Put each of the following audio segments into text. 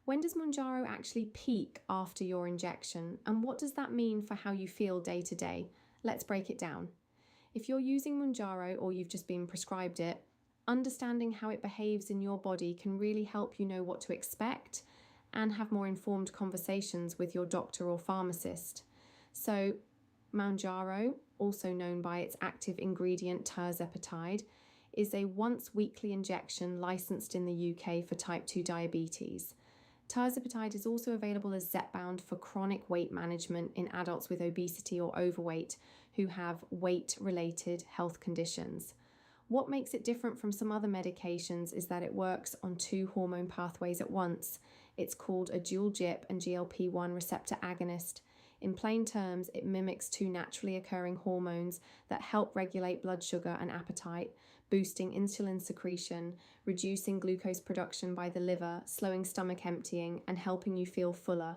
When does Mounjaro actually peak after your injection, and what does that mean for how you feel day to day? Let's break it down. If you're using Mounjaro or you've just been prescribed it, understanding how it behaves in your body can really help you know what to expect and have more informed conversations with your doctor or pharmacist. So, Mounjaro, also known by its active ingredient Tirzepatide, is a once-weekly injection licensed in the UK for type 2 diabetes. Tirzepatide is also available as Zepbound for chronic weight management in adults with obesity or overweight who have weight-related health conditions. What makes it different from some other medications is that it works on two hormone pathways at once. It's called a dual GIP and GLP-1 receptor agonist. In plain terms, it mimics two naturally occurring hormones that help regulate blood sugar and appetite, boosting insulin secretion, reducing glucose production by the liver, slowing stomach emptying, and helping you feel fuller.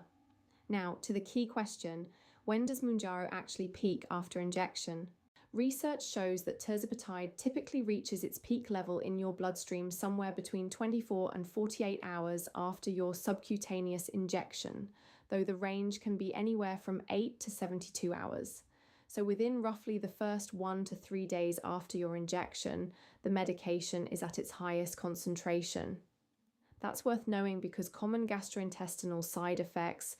Now, to the key question, when does Mounjaro actually peak after injection? Research shows that Tirzepatide typically reaches its peak level in your bloodstream somewhere between 24 and 48 hours after your subcutaneous injection, though the range can be anywhere from 8 to 72 hours. So within roughly the first 1 to 3 days after your injection, the medication is at its highest concentration. That's worth knowing because common gastrointestinal side effects,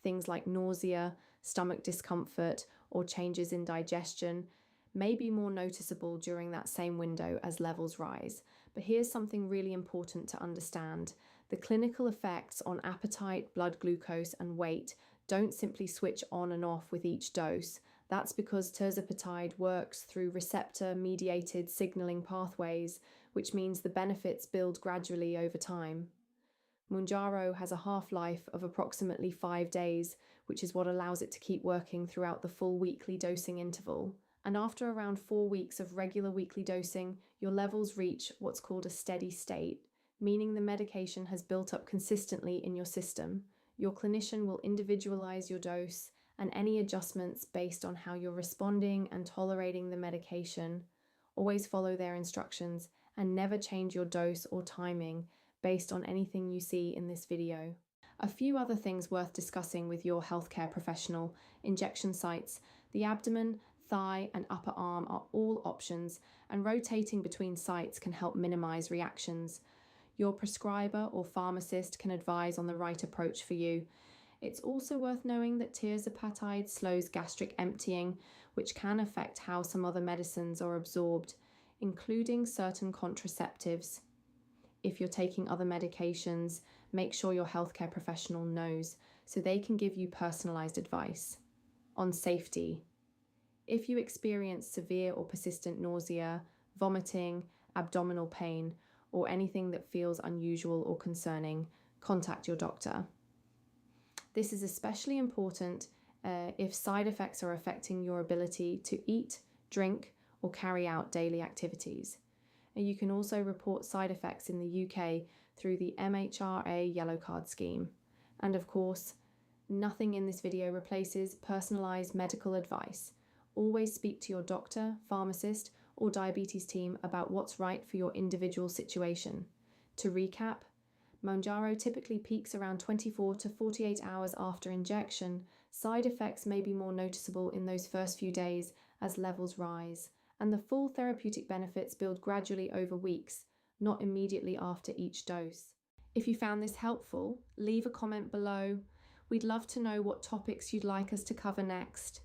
things like nausea, stomach discomfort, or changes in digestion, may be more noticeable during that same window as levels rise. But here's something really important to understand. The clinical effects on appetite, blood glucose, and weight don't simply switch on and off with each dose. That's because Tirzepatide works through receptor-mediated signaling pathways, which means the benefits build gradually over time. Mounjaro has a half-life of approximately 5 days, which is what allows it to keep working throughout the full weekly dosing interval. And after around 4 weeks of regular weekly dosing, your levels reach what's called a steady state, meaning the medication has built up consistently in your system. Your clinician will individualize your dose and any adjustments based on how you're responding and tolerating the medication. Always follow their instructions and never change your dose or timing based on anything you see in this video. A few other things worth discussing with your healthcare professional: injection sites. The abdomen, thigh, and upper arm are all options, and rotating between sites can help minimize reactions. Your prescriber or pharmacist can advise on the right approach for you. It's also worth knowing that Tirzepatide slows gastric emptying, which can affect how some other medicines are absorbed, including certain contraceptives. If you're taking other medications, make sure your healthcare professional knows so they can give you personalized advice. On safety, if you experience severe or persistent nausea, vomiting, abdominal pain, or anything that feels unusual or concerning, contact your doctor. This is especially important if side effects are affecting your ability to eat, drink, or carry out daily activities. And you can also report side effects in the UK through the MHRA Yellow Card scheme. And of course, nothing in this video replaces personalised medical advice. Always speak to your doctor, pharmacist, or diabetes team about what's right for your individual situation. To recap, Mounjaro typically peaks around 24 to 48 hours after injection. Side effects may be more noticeable in those first few days as levels rise, and the full therapeutic benefits build gradually over weeks, not immediately after each dose. If you found this helpful, leave a comment below. We'd love to know what topics you'd like us to cover next.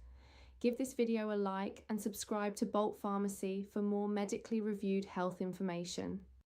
Give this video a like and subscribe to Bolt Pharmacy for more medically reviewed health information.